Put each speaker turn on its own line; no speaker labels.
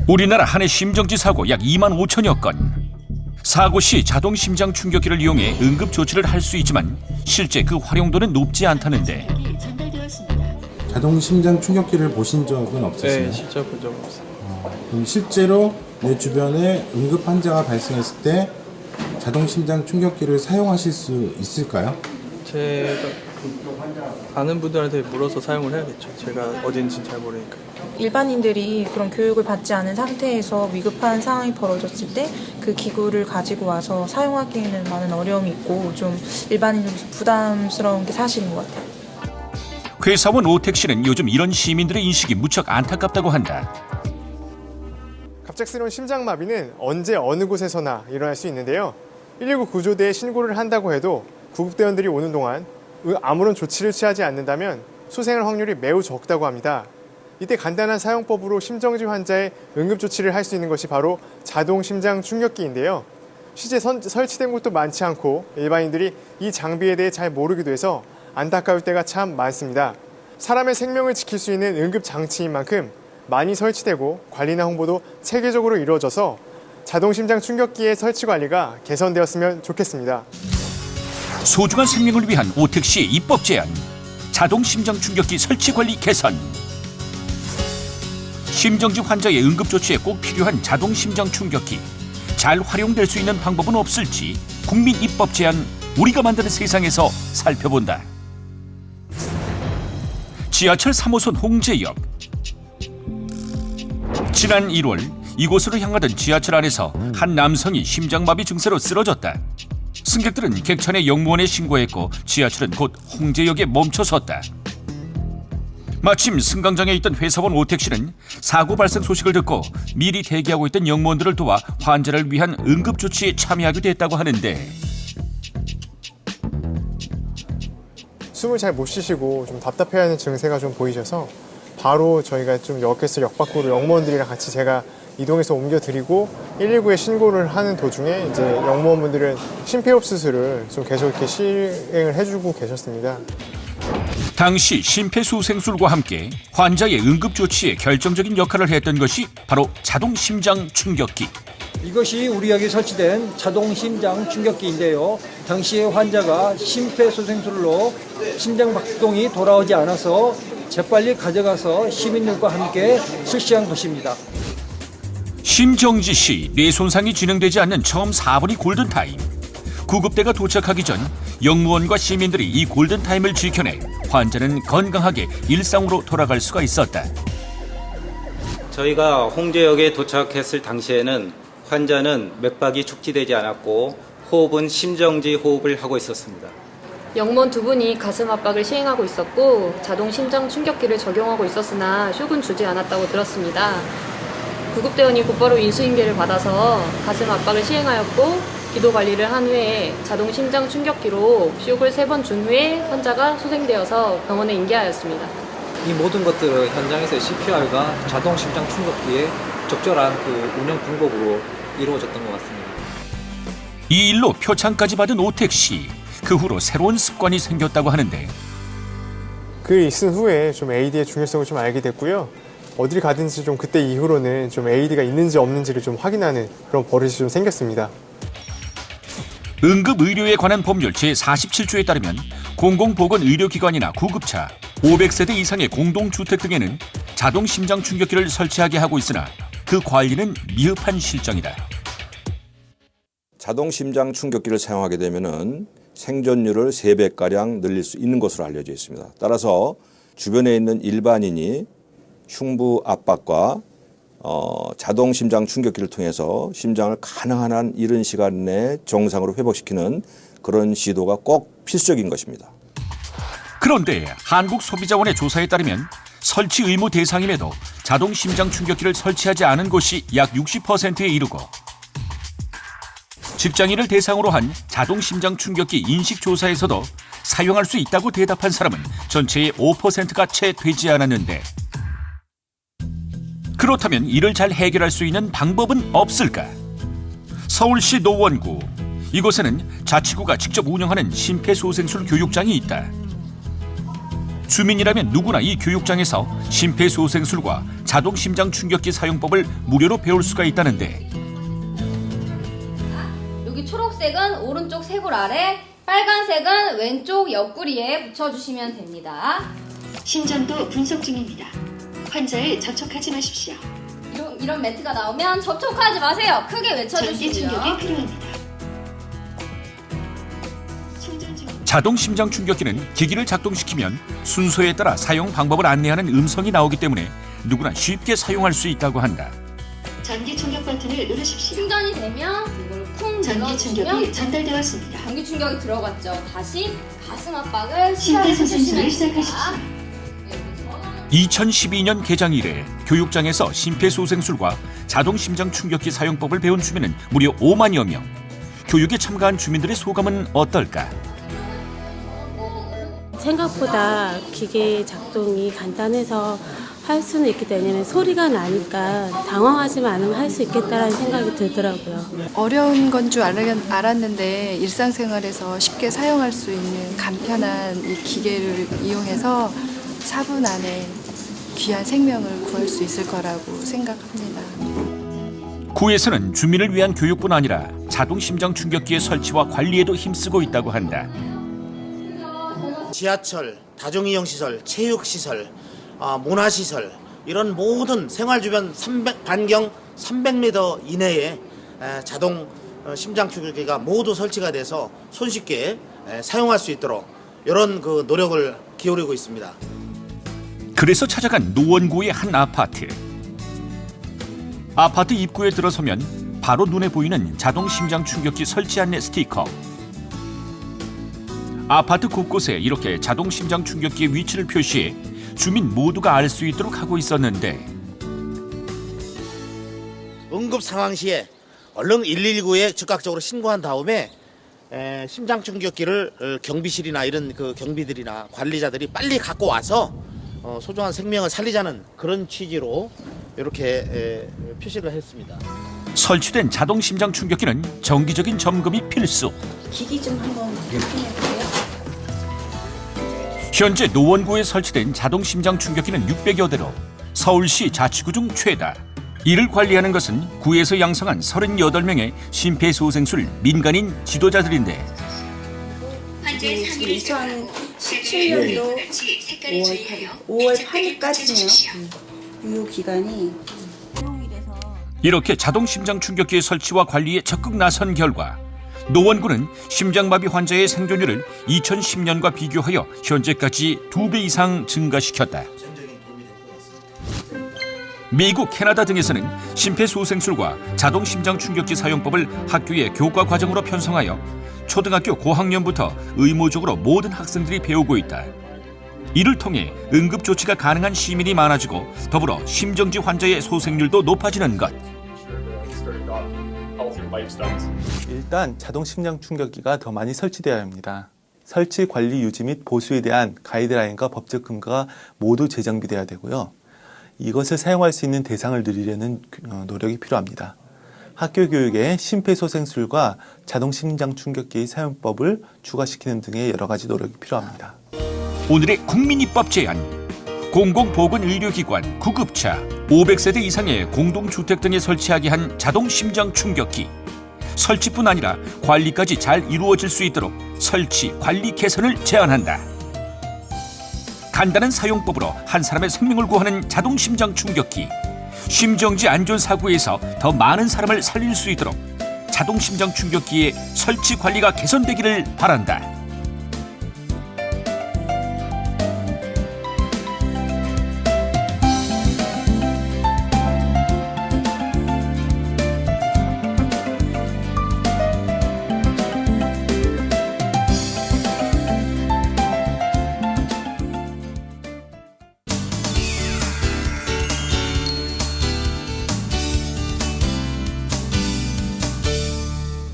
우리나라 한 해 심정지 사고 약 2만 5천여 건. 사고 시 자동 심장 충격기를 이용해 응급 조치를 할 수 있지만 실제 그 활용도는 높지 않다는데.
자동 심장 충격기를 보신 적은 없으세요?
네, 실제 본 적 없어요.
그럼 실제로 내 주변에 응급 환자가 발생했을 때 자동 심장 충격기를 사용하실 수 있을까요?
제가 아는 분들한테 물어서 사용을 해야겠죠. 제가 어딘지 잘 모르니까.
일반인들이 그런 교육을 받지 않은 상태에서 위급한 상황이 벌어졌을 때 그 기구를 가지고 와서 사용하기에는 많은 어려움이 있고 좀 일반인으로서 부담스러운 게 사실인 것 같아요.
회사원 오택 씨는 요즘 이런 시민들의 인식이 무척 안타깝다고 한다.
갑작스러운 심장마비는 언제 어느 곳에서나 일어날 수 있는데요. 119 구조대에 신고를 한다고 해도 구급대원들이 오는 동안 아무런 조치를 취하지 않는다면 소생할 확률이 매우 적다고 합니다. 이때 간단한 사용법으로 심정지 환자의 응급조치를 할 수 있는 것이 바로 자동 심장 충격기인데요. 실제 설치된 곳도 많지 않고 일반인들이 이 장비에 대해 잘 모르기도 해서 안타까울 때가 참 많습니다. 사람의 생명을 지킬 수 있는 응급장치인 만큼 많이 설치되고 관리나 홍보도 체계적으로 이루어져서 자동 심장 충격기의 설치 관리가 개선되었으면 좋겠습니다.
소중한 생명을 위한 오택 씨의 입법 제안. 자동 심장 충격기 설치 관리 개선. 심정지 환자의 응급조치에 꼭 필요한 자동 심장 충격기. 잘 활용될 수 있는 방법은 없을지 국민 입법 제안 우리가 만드는 세상에서 살펴본다. 지하철 3호선 홍제역. 지난 1월 이곳으로 향하던 지하철 안에서 한 남성이 심장마비 증세로 쓰러졌다. 승객들은 객차내 역무원에 신고했고 지하철은 곧 홍제역에 멈춰섰다. 마침 승강장에 있던 회사원 오택 씨는 사고 발생 소식을 듣고 미리 대기하고 있던 역무원들을 도와 환자를 위한 응급조치에 참여하게 됐다고 하는데.
숨을 잘 못 쉬시고 좀 답답해하는 증세가 좀 보이셔서 바로 저희가 좀 역에서 역 밖으로 역무원들이랑 같이 제가 이동해서 옮겨드리고 119에 신고를 하는 도중에 이제 역무원분들은 심폐흡수술을 좀 계속 이렇게 시행을 해주고 계셨습니다.
당시 심폐소생술과 함께 환자의 응급조치에 결정적인 역할을 했던 것이 바로 자동 심장 충격기.
이것이 우리 역에 설치된 자동 심장 충격기인데요. 당시에 환자가 심폐소생술로 심장 박동이 돌아오지 않아서 재빨리 가져가서 시민들과 함께 실시한 것입니다.
심정지 시 뇌 손상이 진행되지 않는 처음 4분이 골든타임. 구급대가 도착하기 전 역무원과 시민들이 이 골든타임을 지켜내 환자는 건강하게 일상으로 돌아갈 수가 있었다.
저희가 홍제역에 도착했을 당시에는 환자는 맥박이 축지되지 않았고 호흡은 심정지 호흡을 하고 있었습니다.
역무원 두 분이 가슴 압박을 시행하고 있었고 자동 심장 충격기를 적용하고 있었으나 쇼크는 주지 않았다고 들었습니다. 구급대원이 곧바로 인수인계를 받아서 가슴 압박을 시행하였고 기도 관리를 한 후에 자동 심장 충격기로 쇼크를 3번 준 후에 환자가 소생되어서 병원에 인계하였습니다.
이 모든 것들은 현장에서 CPR과 자동 심장 충격기의 적절한 그 운영 방법으로 이루어졌던 것 같습니다.
이 일로 표창까지 받은 오택 씨. 그 후로 새로운 습관이 생겼다고 하는데.
그 있은 후에 좀 AED의 중요성을 좀 알게 됐고요. 어딜 가든지 좀 그때 이후로는 좀 AED가 있는지 없는지를 좀 확인하는 그런 버릇이 좀 생겼습니다.
응급의료에 관한 법률 제47조에 따르면 공공보건의료기관이나 구급차, 500세대 이상의 공동주택 등에는 자동 심장 충격기를 설치하게 하고 있으나 그 관리는 미흡한 실정이다.
자동 심장 충격기를 사용하게 되면은 생존율을 3배가량 늘릴 수 있는 것으로 알려져 있습니다. 따라서 주변에 있는 일반인이 흉부 압박과 자동 심장 충격기를 통해서 심장을 가능한 한 이른 시간 내에 정상으로 회복시키는 그런 시도가 꼭 필수적인 것입니다.
그런데 한국소비자원의 조사에 따르면 설치 의무 대상임에도 자동 심장 충격기를 설치하지 않은 곳이 약 60%에 이르고 직장인을 대상으로 한 자동 심장 충격기 인식조사에서도 사용할 수 있다고 대답한 사람은 전체의 5%가 채 되지 않았는데. 그렇다면 이를 잘 해결할 수 있는 방법은 없을까? 서울시 노원구. 이곳에는 자치구가 직접 운영하는 심폐소생술 교육장이 있다. 주민이라면 누구나 이 교육장에서 심폐소생술과 자동심장충격기 사용법을 무료로 배울 수가 있다는데
여기 초록색은 오른쪽 쇄골 아래, 빨간색은 왼쪽 옆구리에 붙여주시면 됩니다.
심전도 분석 중입니다. 환자에 접촉하지 마십시오.
이런 멘트가 나오면 접촉하지 마세요. 크게
전기
외쳐주시고요.
충격이 필요합니다. 충전 중.
자동심장충격기는 기기를 작동시키면 순서에 따라 사용 방법을 안내하는 음성이 나오기 때문에 누구나 쉽게 사용할 수 있다고 한다.
전기 충격 버튼을 누르십시오.
충전이 되면 이걸 쿵
전기 충격이
눌러주시면
전달되었습니다.
전기 충격이 들어갔죠. 다시 가슴 압박을
심폐소생술을
시작해주시면
시작하십시오.
됩니다.
2012년 개장 이래 교육장에서 심폐소생술과 자동심장충격기 사용법을 배운 주민은 무려 5만여 명. 교육에 참가한 주민들의 소감은 어떨까?
생각보다 기계 작동이 간단해서 할 수는 있기 때문에 소리가 나니까 당황하지만 않으면 할 수 있겠다라는 생각이 들더라고요.
어려운 건 줄 알았는데 일상생활에서 쉽게 사용할 수 있는 간편한 이 기계를 이용해서 4분 안에 귀한 생명을 구할 수 있을 거라고 생각합니다.
구에서는 주민을 위한 교육뿐 아니라 자동심장충격기의 설치와 관리에도 힘쓰고 있다고 한다.
지하철, 다중이용시설, 체육시설, 문화시설 이런 모든 생활주변 반경 300m 이내에 자동 심장충격기가 모두 설치가 돼서 손쉽게 사용할 수 있도록 이런 그 노력을 기울이고 있습니다.
그래서 찾아간 노원구의 한 아파트. 아파트 입구에 들어서면 바로 눈에 보이는 자동심장충격기 설치 안내 스티커. 아파트 곳곳에 이렇게 자동심장충격기의 위치를 표시해 주민 모두가 알 수 있도록 하고 있었는데
응급 상황 시에 얼른 119에 즉각적으로 신고한 다음에 심장충격기를 경비실이나 이런 그 경비들이나 관리자들이 빨리 갖고 와서 소중한 생명을 살리자는 그런 취지로 이렇게 표시를 했습니다.
설치된 자동심장충격기는 정기적인 점검이 필수.
기기 좀 한번 확인해볼게요.
현재 노원구에 설치된 자동심장충격기는 600여 대로 서울시 자치구 중 최다. 이를 관리하는 것은 구에서 양성한 38명의 심폐소생술 민간인 지도자들인데
지금
2017년도 5월 8일까지네요. 유효 기간이
이렇게 자동심장충격기의 설치와 관리에 적극 나선 결과 노원구는 심장마비 환자의 생존율을 2010년과 비교하여 현재까지 2배 이상 증가시켰다. 미국, 캐나다 등에서는 심폐소생술과 자동심장충격기 사용법을 학교의 교과 과정으로 편성하여 초등학교 고학년부터 의무적으로 모든 학생들이 배우고 있다. 이를 통해 응급조치가 가능한 시민이 많아지고 더불어 심정지 환자의 소생률도 높아지는 것.
일단 자동심장충격기가 더 많이 설치되어야 합니다. 설치, 관리, 유지 및 보수에 대한 가이드라인과 법적 근거가 모두 재정비되어야 되고요. 이것을 사용할 수 있는 대상을 늘리려는 노력이 필요합니다. 학교 교육에 심폐소생술과 자동심장충격기의 사용법을 추가시키는 등의 여러 가지 노력이 필요합니다.
오늘의 국민입법 제안. 공공보건의료기관, 구급차, 500세대 이상의 공동주택 등에 설치하게 한 자동심장충격기. 설치뿐 아니라 관리까지 잘 이루어질 수 있도록 설치, 관리 개선을 제안한다. 간단한 사용법으로 한 사람의 생명을 구하는 자동심장충격기. 심정지 안전사고에서 더 많은 사람을 살릴 수 있도록 자동심장충격기의 설치 관리가 개선되기를 바란다.